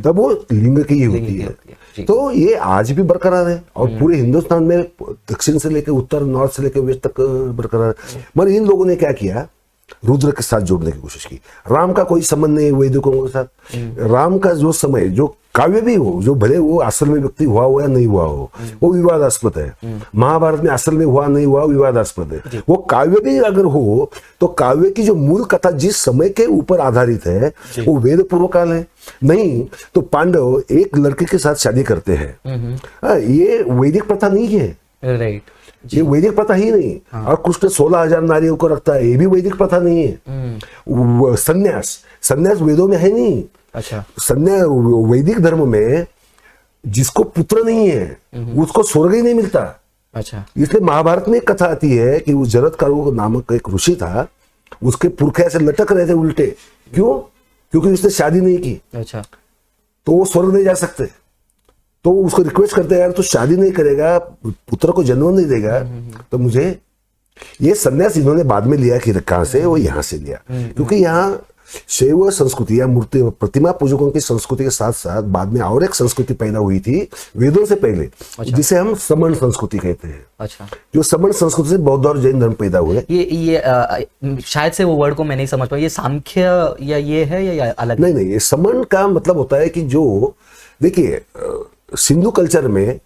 तब वो लिंग की ही होती है। तो ये आज भी बरकरार है और पूरे हिंदुस्तान में दक्षिण से लेकर उत्तर, नॉर्थ से लेकर वेस्ट तक बरकरार है। मगर इन लोगों ने क्या किया, रुद्र के साथ जोड़ने की कोशिश की। राम का कोई संबंध नहीं वैदिकों के साथ। राम का जो समय, जो काव्य भी हो, जो भले वो असल में व्यक्ति हुआ या नहीं हुआ हो, वो विवादास्पद है। महाभारत में असल में हुआ नहीं हुआ विवादास्पद है। वो काव्य भी अगर हो तो काव्य की जो मूल कथा जिस समय के ऊपर आधारित है वो वेद पूर्व काल है। नहीं तो पांडव एक लड़के के साथ शादी करते हैं, ये वैदिक प्रथा नहीं है। राइट। ये वैदिक प्रथा ही नहीं। और कृष्ण 16,000 नारियों को रखता है, ये भी वैदिक प्रथा नहीं है। संन्यास वेदों में है नहीं। अच्छा। संन्यास वैदिक धर्म में जिसको पुत्र नहीं है उसको स्वर्ग ही नहीं मिलता। अच्छा। इसलिए महाभारत में एक कथा आती है कि उस जरत्कारू नामक एक ऋषि था, उसके पुरखे ऐसे लटक रहे थे उल्टे। क्यों? क्योंकि उसने शादी नहीं की। अच्छा। तो वो स्वर्ग नहीं जा सकते। तो उसको रिक्वेस्ट करते हैं, यार तो शादी नहीं करेगा, पुत्र को जन्म नहीं देगा, तो मुझे ये संन्यास इन्होंने बाद में लिया कि कहां से, वो यहां से लिया। क्योंकि यहाँ शैव संस्कृति या मूर्ति प्रतिमा पूजकों की संस्कृति के साथ साथ बाद में और एक संस्कृति पैदा हुई थी वेदों से पहले। अच्छा। जिसे हम समण संस्कृति कहते हैं। अच्छा। जो समण संस्कृति से बौद्ध और जैन धर्म पैदा हुए। ये शायद से वो वर्ड को मैं नहीं समझ पाऊँ, ये सांख्य या ये है या अलग? नहीं, ये समण का मतलब होता है कि जो, देखिए सिंधु कल्चर में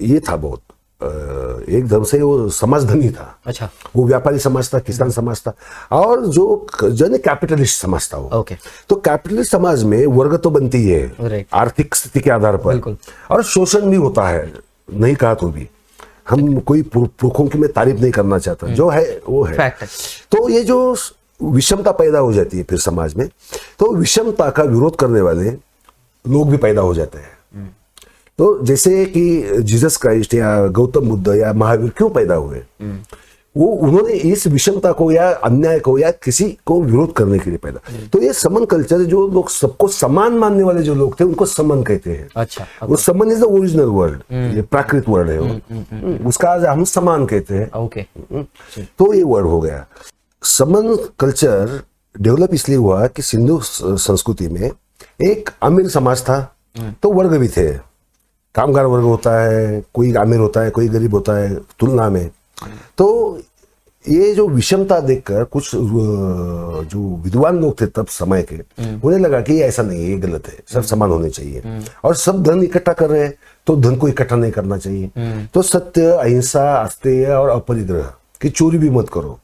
ये था बहुत, एक धर्म से वो समाजधनी था। अच्छा। वो व्यापारी समाज था, किसान समाज था, और जो कैपिटलिस्ट समाज था वो। ओके। तो कैपिटलिस्ट समाज में वर्ग तो बनती है आर्थिक स्थिति के आधार पर, और शोषण भी होता है, नहीं कहा तो भी। हम कोई पुरखों की मैं तारीफ नहीं करना चाहता, जो है वो है। तो ये जो विषमता पैदा हो जाती है फिर समाज में, तो विषमता का विरोध करने वाले लोग भी पैदा हो जाते हैं। तो जैसे कि जीसस क्राइस्ट या गौतम बुद्ध या महावीर क्यों पैदा हुए, वो उन्होंने इस विषमता को या अन्याय को या किसी को विरोध करने के लिए पैदा। तो ये समन कल्चर, जो लोग सबको समान मानने वाले जो लोग थे उनको समन कहते हैं। अच्छा। वो someone is the original word, ये प्राकृत वर्ड है वो, उसका आज हम समान कहते हैं। ओके। तो ये वर्ड हो गया। समन कल्चर डेवलप इसलिए हुआ कि सिंधु संस्कृति में एक अमीर समाज था, तो वर्ग भी थे, कामगार वर्ग होता है, कोई अमीर होता है, कोई गरीब होता है तुलना में। तो ये जो विषमता देखकर कुछ जो विद्वान लोग थे तब समय के, उन्हें लगा कि ऐसा नहीं है, ये गलत है, सब समान होने चाहिए, और सब धन इकट्ठा कर रहे हैं तो धन को इकट्ठा नहीं करना चाहिए। तो सत्य, अहिंसा, अस्तेय और अपरिग्रह की चोरी भी मत करो,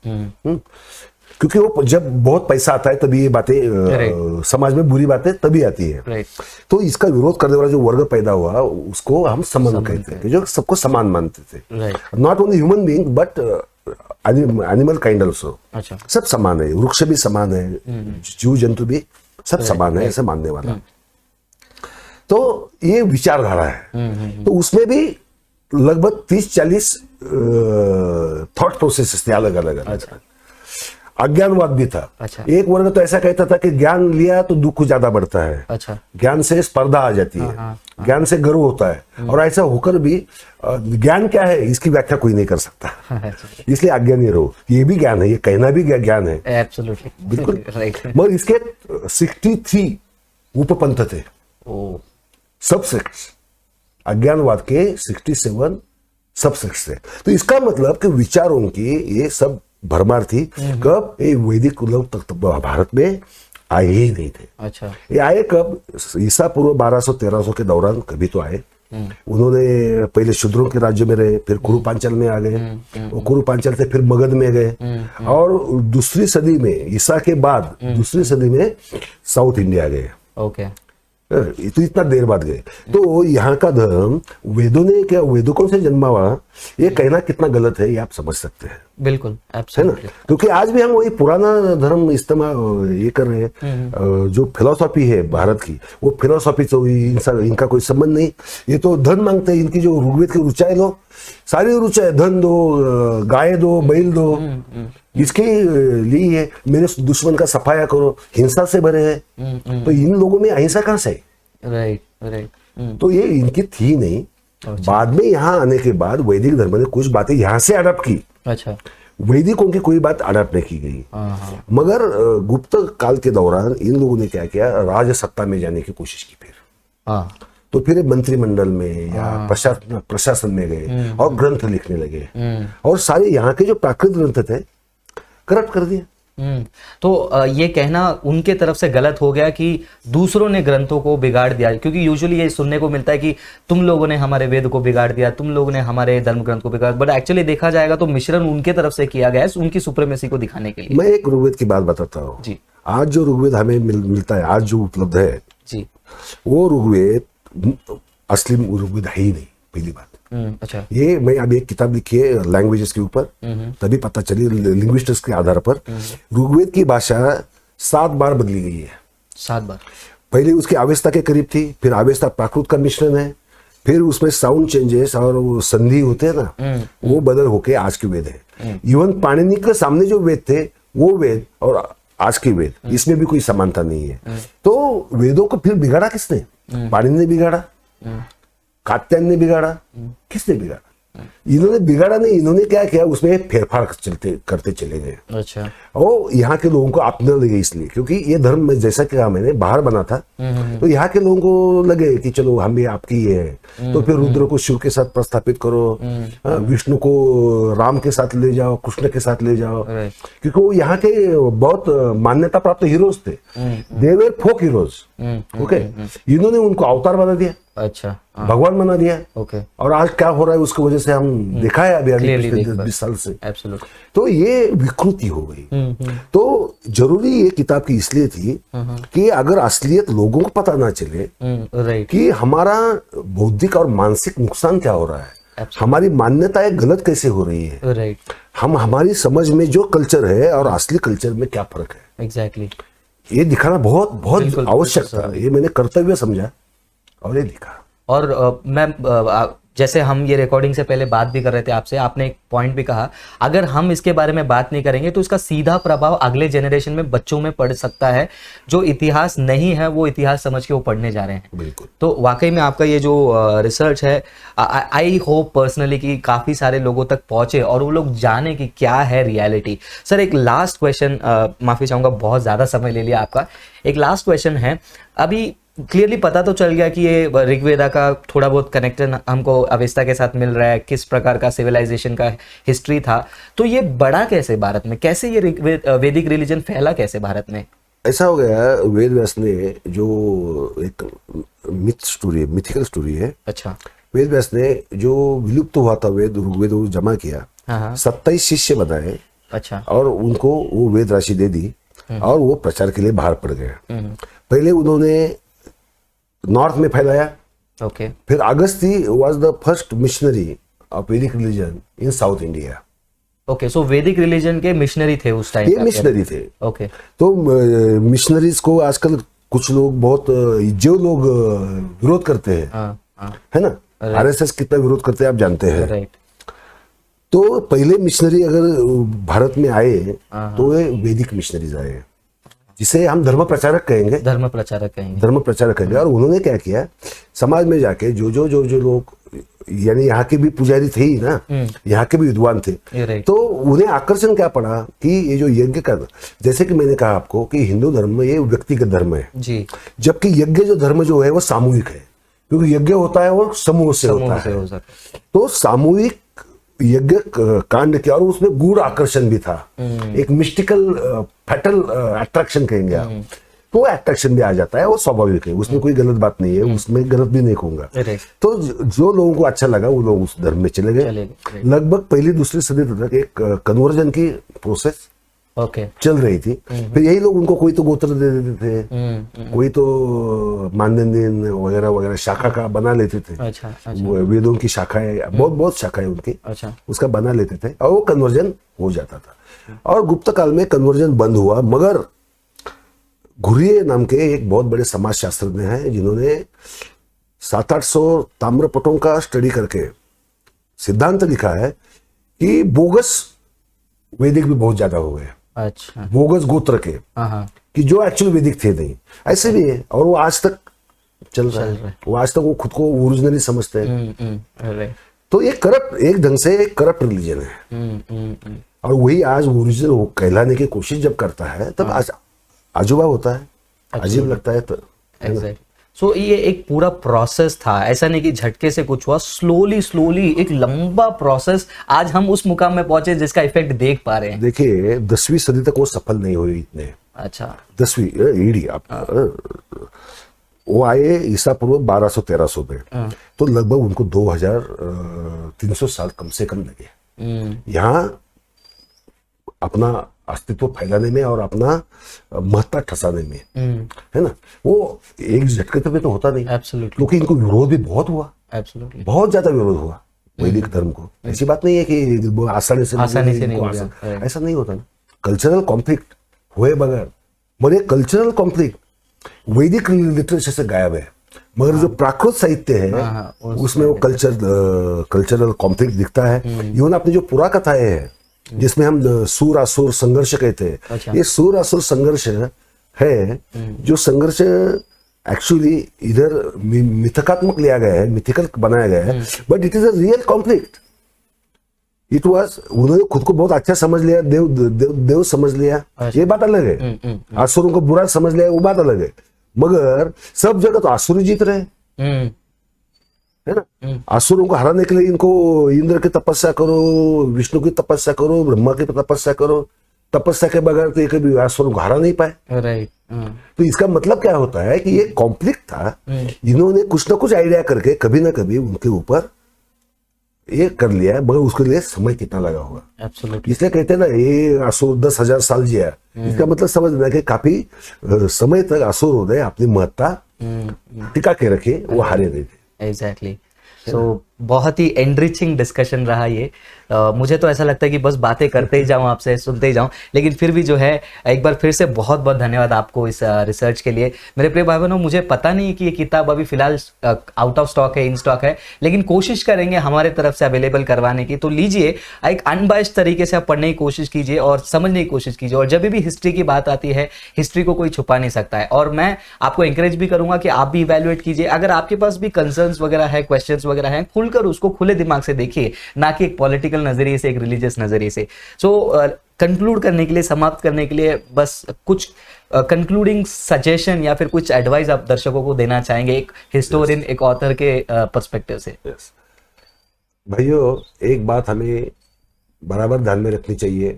क्योंकि वो जब बहुत पैसा आता है तभी ये बातें समाज में बुरी बातें तभी आती है। तो इसका विरोध करने वाला जो वर्ग पैदा हुआ उसको हम समन कहते हैं, जो सबको समान मानते थे। Not only human being but animal kind also. सब समान है, वृक्ष भी समान है, जीव जंतु भी सब समान है, ऐसे मानने वाला। तो ये विचारधारा है। तो उसमें भी लगभग 30-40 थॉट प्रोसेसेस थे अलग अलग। अज्ञानवाद भी था। एक वर्ग तो ऐसा कहता था कि ज्ञान लिया तो दुख ज्यादा बढ़ता है, ज्ञान से स्पर्धा आ जाती है, ज्ञान से गर्व होता है, और ऐसा होकर भी ज्ञान क्या है इसकी व्याख्या कोई नहीं कर सकता, इसलिए अज्ञानी रहो। ये भी ज्ञान है, ये कहना भी ज्ञान है, एब्सोल्युटली, बिल्कुल। मगर इसके 63 उपपंथ थे, सबसेक्ट्स। अज्ञानवाद के 67 सबसेक्ट्स थे। तो इसका मतलब कि विचारों की ये सब भरमार थी। कब? ये वैदिक लोग तक भारत में आए ही नहीं थे। ये आए कब? ईसा पूर्व 1200-1300 के दौरान कभी तो आए। उन्होंने पहले शूद्रों के राज्य में रहे, फिर कुरुपांचल में आ गए, और कुरुपांचल से फिर मगध में गए, और दूसरी सदी में, ईसा के बाद दूसरी सदी में साउथ इंडिया गए। तो इतना देर बाद गए। तो यहाँ का धर्म वेदों ने क्या, वेदों से जन्मा हुआ, ये कहना कितना गलत है ये आप समझ सकते हैं। बिल्कुल, है ना? क्योंकि आज भी हम वही पुराना धर्म इस्तेमाल ये कर रहे हैं। जो फिलोसॉफी है भारत की, वो फिलोसॉफी से इनका कोई संबंध नहीं। ये तो धन मांगते हैं। इनकी जो ऋग्वेद की ऋचाएं लो, सारी ऋचाएं धन दो, गाय दो, बैल दो, इसके लिए है। मेरे दुश्मन का सफाया करो, हिंसा से भरे हैं। तो इन लोगों में अहिंसा कहां से? राइट। तो ये इनकी थी नहीं। बाद में यहाँ आने के बाद वैदिक धर्म ने कुछ बातें यहाँ से अडॉप्ट की। वैदिकों की कोई बात अडॉप्ट नहीं की गई। मगर गुप्त काल के दौरान इन लोगों ने क्या किया, राज सत्ता में जाने की कोशिश की। फिर तो फिर मंत्रिमंडल में या प्रशासन में गए और ग्रंथ लिखने लगे, और सारे यहाँ के जो प्राकृत ग्रंथ थे करप्ट कर दिए। तो ये कहना उनके तरफ से गलत हो गया कि दूसरों ने ग्रंथों को बिगाड़ दिया, क्योंकि यूजुअली ये सुनने को मिलता है कि तुम लोगों ने हमारे वेद को बिगाड़ दिया, तुम लोगों ने हमारे धर्म ग्रंथ को बिगाड़। बट एक्चुअली देखा जाएगा तो मिश्रण उनके तरफ से किया गया है, उनकी सुप्रीमेसी को दिखाने के लिए। मैं एक ऋग्वेद की बात बताता हूँ जी। आज जो ऋग्वेद हमें मिलता है, आज जो उपलब्ध है जी, वो ऋग्वेद असली ऋग्वेद है ही नहीं, पहली बात। अच्छा। ये मैं अभी एक किताब लिखी है लैंग्वेजेस के ऊपर, तभी पता चली लिंग्विस्टिक्स के आधार पर ऋग्वेद की भाषा 7 बार बदली गई है। 7 बार। पहले उसकी अवेस्ता के करीब थी, फिर अवेस्ता प्राकृत का मिश्रण है, फिर उसमें साउंड चेंजेस और वो संधि होते हैं ना, वो बदल होके आज के वेद है। इवन पाणिनि के सामने जो वेद थे वो वेद और आज के वेद, इसमें भी कोई समानता नहीं है। तो वेदों को फिर बिगाड़ा किसने? पाणिनि ने बिगाड़ा, कात्यायन ने बिगाड़ा, किसने बिगाड़ा? इन्होंने बिगाड़ा नहीं, इन्होंने क्या किया, उसमें फेरफार करते चले गए। अच्छा। और यहाँ के लोगों को अपने लगे इसलिए, क्योंकि ये धर्म में जैसा कि मैंने बाहर बना था, तो यहाँ के लोगों को लगे कि चलो हम भी आपकी ये है, तो फिर रुद्र को शिव के साथ प्रस्थापित करो, विष्णु को राम के साथ ले जाओ, कृष्ण के साथ ले जाओ, क्योंकि वो यहाँ के बहुत मान्यता प्राप्त हीरोज थे। दे वर फोक हीरोज। ओके। इन्होंने उनको अवतार बना दिया, अच्छा, भगवान बना दिया। ओके। और आज क्या हो रहा है उसकी वजह से हम देखा है अभी 10-20 साल से। एब्सोल्युटली। तो ये विकृति हो गई। तो जरूरी ये किताब की इसलिए थी कि अगर असलियत लोगों को पता ना चले कि हमारा बौद्धिक और मानसिक नुकसान क्या हो रहा है, हमारी मान्यताएं गलत कैसे हो रही है, हम हमारी समझ में जो कल्चर है और असली कल्चर में क्या फर्क है, एग्जैक्टली ये दिखाना बहुत बहुत आवश्यक था। ये मैंने कर्तव्य समझा और ये दिखा। और मैं जैसे हम ये रिकॉर्डिंग से पहले बात भी कर रहे थे आपसे, आपने एक पॉइंट भी कहा, अगर हम इसके बारे में बात नहीं करेंगे तो इसका सीधा प्रभाव अगले जनरेशन में बच्चों में पड़ सकता है, जो इतिहास नहीं है वो इतिहास समझ के वो पढ़ने जा रहे हैं। बिल्कुल। तो वाकई में आपका ये जो रिसर्च है, आई होप पर्सनली कि काफ़ी सारे लोगों तक पहुंचे और वो लोग जाने कि क्या है रियलिटी। सर एक लास्ट क्वेश्चन, माफ़ी चाहूँगा बहुत ज़्यादा समय ले लिया आपका, एक लास्ट क्वेश्चन है। अभी क्लियरली पता तो चल गया कि ये ऋग्वेदा का थोड़ा बहुत कनेक्शन हमको अवेस्ता के साथ मिल रहा है, किस प्रकार का सिविलाइजेशन का हिस्ट्री था, तो ये बढ़ा कैसे भारत में, कैसे ये वैदिक रिलीजन फैला कैसे भारत में? ऐसा हो गया, वेद व्यास ने जो एक मिथिकल स्टोरी है, अच्छा, वेद व्यास ने जो विलुप्त हुआ था वेद, ऋग्वेद वो जमा किया, हाँ, 27 शिष्य बनाए, अच्छा, और उनको वो वेद राशि दे दी और वो प्रचार के लिए बाहर पड़ गए। पहले उन्होंने नॉर्थ में फैलाया, ओके, फिर Agasti was the first missionary of Vedic religion in South India. Okay, so Vedic religion के मिशनरी थे उस टाइम? ये मिशनरी थे। ओके, तो मिशनरीज को आजकल कुछ लोग बहुत, जो लोग विरोध करते हैं, हाँ, है ना, आरएसएस कितना विरोध करते हैं आप जानते हैं। राइट। तो पहले मिशनरी अगर भारत में आए तो वे वैदिक मिशनरीज आए, जिसे हम धर्म प्रचारक कहेंगे, धर्म प्रचारक कहेंगे, धर्म प्रचारक कहेंगे। और उन्होंने क्या किया, समाज में जाके जो लोग, यानी यहाँ के भी पुजारी थे ही ना, यहाँ के भी विद्वान थे, तो उन्हें आकर्षण क्या पड़ा कि ये जो यज्ञ का, जैसे कि मैंने कहा आपको कि हिंदू धर्म में ये व्यक्तिगत धर्म है जी, जबकि यज्ञ जो धर्म जो है वो सामूहिक है, क्योंकि यज्ञ होता है वो समूह से होता है। तो सामूहिक यज्ञ कांड किया और उसमें गूढ़ आकर्षण भी था, एक मिस्टिकल फैटल अट्रैक्शन कहेंगे आप, तो अट्रैक्शन भी आ जाता है, वो स्वाभाविक है, उसमें कोई गलत बात नहीं है, उसमें गलत भी नहीं कहूंगा। तो जो लोगों को अच्छा लगा वो लोग उस धर्म में चले गए। लगभग पहली दूसरी सदी तक एक कन्वर्जन की प्रोसेस चल रही थी। फिर यही लोग उनको कोई तो गोत्र दे देते थे, कोई तो मानदंड वगैरह वगैरह शाखा का बना लेते थे। अच्छा। वेदों की शाखाएं, बहुत शाखाएं उनकी, उसका बना लेते थे और वो कन्वर्जन हो जाता था। और गुप्त काल में कन्वर्जन बंद हुआ, मगर घुरिये नाम के एक बहुत बड़े समाज शास्त्रज्ञ हैं जिन्होंने 700-800 ताम्रपटों का स्टडी करके सिद्धांत लिखा है कि बोगस वैदिक भी बहुत ज्यादा हो गए। अच्छा, बोगस गोत्र के, कि जो एक्चुअल वैदिक थे नहीं, ऐसे भी है। और वो आज तक चल रहा है, वो आज तक वो खुद को ओरिजिनली समझते हैं। तो ये करप्ट, एक ढंग से एक करप्ट रिलीजन है, और वही आज ओरिजिनल कहलाने की कोशिश जब करता है तब अजूबा होता है, अजीब लगता है। तो सो ये एक पूरा प्रोसेस था, ऐसा नहीं कि झटके से कुछ हुआ, स्लोली एक लंबा प्रोसेस, आज हम उस मुकाम में पहुंचे जिसका इफेक्ट देख पा रहे हैं। देखिए 10वीं सदी तक वो सफल नहीं हुई इतने। अच्छा, 10वीं ईडी वो आए ईसा पूर्व 1200-1300 में, तो लगभग उनको 2300 साल कम से कम लगे यहाँ अपना अस्तित्व फैलाने में और अपना महत्ता ठसाने में, है ना। वो एक झटके पे तो होता नहीं, क्योंकि इनको विरोध भी बहुत हुआ, बहुत ज्यादा विरोध हुआ वैदिक धर्म को। ऐसी बात नहीं है कि आसानी से नहीं होगा, ऐसा नहीं होता ना। कल्चरल कॉन्फ्लिक्ट हुए बगैर, मगर ये कल्चरल कॉन्फ्लिक्ट वैदिक लिटरेचर से गायब है, मगर जो प्राकृत साहित्य है उसमें वो कल्चरल कॉन्फ्लिक्ट दिखता है। इवन आपने जो पुरा कथाएं हैं जिसमें हम सूर असुर संघर्ष कहते हैं, अच्छा, ये सूर असुर संघर्ष है, जो संघर्ष एक्चुअली इधर मिथकात्मक लिया गया है, मिथिकल बनाया गया है, but it is a real conflict. It was, उन्होंने खुद को बहुत अच्छा समझ लिया, देव समझ लिया, ये बात अलग है। असुरों को बुरा समझ लिया, वो बात अलग है, मगर सब जगह तो असुर जीत रहे, है ना। असुरों को हराने के लिए इनको इंद्र की तपस्या करो, विष्णु की तपस्या करो, ब्रह्मा की तपस्या करो, तपस्या के बगैर तो ये कभी असुरों को हरा नहीं पाए। राइट। तो इसका मतलब क्या होता है कि ये कॉन्फ्लिक्ट था, इन्होंने कुछ ना कुछ आइडिया करके कभी ना कभी उनके ऊपर ये कर लिया है, मगर उसके लिए समय कितना लगा होगा। एब्सोल्युटली। इसलिए कहते हैं ना, ये असुर 10,000 साल जिया, इसका मतलब समझना कि काफी समय तक असुर ने अपनी महत्ता टिका के रखे, वो हारे नहीं थे। एग्जैक्टली। सो बहुत ही एनरिचिंग डिस्कशन रहा ये। मुझे तो ऐसा लगता है कि बस बातें करते ही जाऊं, आपसे सुनते ही जाऊं, लेकिन फिर भी जो है एक बार फिर से बहुत बहुत धन्यवाद आपको इस रिसर्च के लिए। मेरे प्रिय भाई बहनों, मुझे पता नहीं कि ये किताब अभी फिलहाल आउट ऑफ स्टॉक है, इन स्टॉक है, लेकिन कोशिश करेंगे हमारे तरफ से अवेलेबल करवाने की। तो लीजिए, एक अनबायस्ड तरीके से आप पढ़ने की कोशिश कीजिए और समझने की कोशिश कीजिए। और जब भी हिस्ट्री की बात आती है, हिस्ट्री को कोई छुपा नहीं सकता है। और मैं आपको इंकरेज भी करूंगा कि आप भी इवैल्यूएट कीजिए। अगर आपके पास भी कंसर्न्स वगैरह है, क्वेश्चंस वगैरह हैं, खुलकर उसको खुले दिमाग से देखिए, ना कि एक पॉलिटिकल नजरिए से, एक रिलीजियस नजरिए से। सो कंक्लूड करने के लिए, समाप्त करने के लिए बस कुछ कंक्लूडिंग सजेशन या फिर कुछ एडवाइस आप दर्शकों को देना चाहेंगे, एक हिस्टोरियन, एक ऑथर के पर्सपेक्टिव से? भाइयों, एक बात हमें बराबर ध्यान में रखनी चाहिए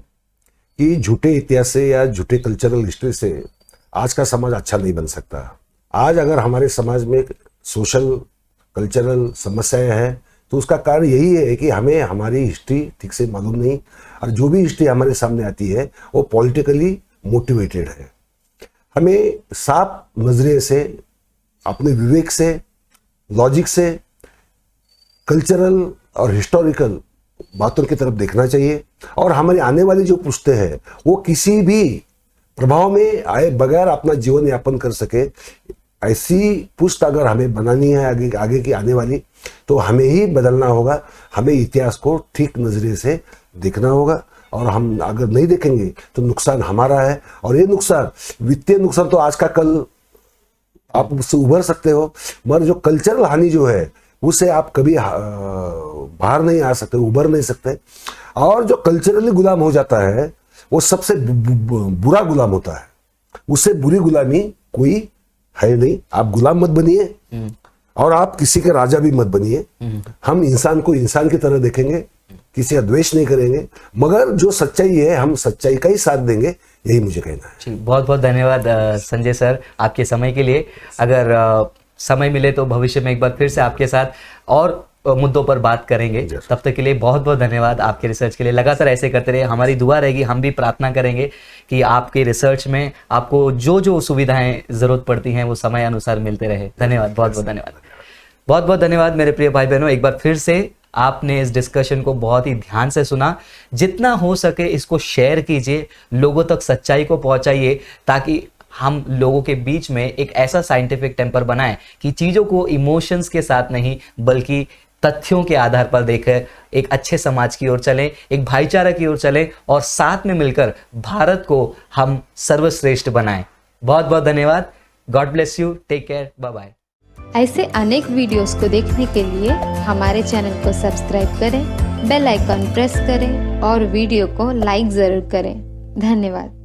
कि झूठे इतिहास से या झूठे कल्चरल हिस्ट्री से आज का समाज अच्छा नहीं बन सकता। आज अगर हमारे समाज में सोशल कल्चरल समस्याएं हैं तो उसका कारण यही है कि हमें हमारी हिस्ट्री ठीक से मालूम नहीं, और जो भी हिस्ट्री हमारे सामने आती है वो पॉलिटिकली मोटिवेटेड है। हमें साफ नजरिए से, अपने विवेक से, लॉजिक से, कल्चरल और हिस्टोरिकल बातों की तरफ देखना चाहिए। और हमारी आने वाली जो पुश्तें हैं वो किसी भी प्रभाव में आए बगैर अपना जीवन यापन कर सके, ऐसी पुश्त अगर हमें बनानी है आगे की आने वाली, तो हमें ही बदलना होगा। हमें इतिहास को ठीक नजरिए से देखना होगा, और हम अगर नहीं देखेंगे तो नुकसान हमारा है। और ये नुकसान, वित्तीय नुकसान तो आज का कल आप उससे उभर सकते हो, मगर जो कल्चरल हानि जो है उससे आप कभी बाहर नहीं आ सकते, उभर नहीं सकते। और जो कल्चरली गुलाम हो जाता है वो सबसे बुरा गुलाम होता है। उससे बुरी गुलामी कोई है नहीं। आप गुलाम मत बनिए और आप किसी के राजा भी मत बनिए। हम इंसान को इंसान की तरह देखेंगे, किसी का द्वेष नहीं करेंगे, मगर जो सच्चाई है हम सच्चाई का ही साथ देंगे, यही मुझे कहना है। जी, बहुत बहुत धन्यवाद संजय सर आपके समय के लिए। अगर समय मिले तो भविष्य में एक बार फिर से आपके साथ और मुद्दों पर बात करेंगे। तब तक के लिए बहुत बहुत धन्यवाद आपके रिसर्च के लिए। लगातार ऐसे करते रहे, हमारी दुआ रहेगी, हम भी प्रार्थना करेंगे कि आपके रिसर्च में आपको जो जो सुविधाएं जरूरत पड़ती हैं वो समय अनुसार मिलते रहे। धन्यवाद, बहुत बहुत धन्यवाद। बहुत बहुत धन्यवाद मेरे प्रिय भाई बहनों। एक बार फिर से आपने इस डिस्कशन को बहुत ही ध्यान से सुना। जितना हो सके इसको शेयर कीजिए, लोगों तक सच्चाई को पहुंचाइए, ताकि हम लोगों के बीच में एक ऐसा साइंटिफिक टेम्पर बनाएं कि चीज़ों को इमोशंस के साथ नहीं बल्कि तथ्यों के आधार पर देकर एक अच्छे समाज की ओर चलें, एक भाईचारा की ओर चलें और साथ में मिलकर भारत को हम सर्वश्रेष्ठ बनाएं। बहुत बहुत धन्यवाद। God bless you, take care, bye bye. ऐसे अनेक वीडियोस को देखने के लिए हमारे चैनल को सब्सक्राइब करें, बेल आइकॉन प्रेस करें और वीडियो को लाइक ज़रूर करें। धन्यवाद।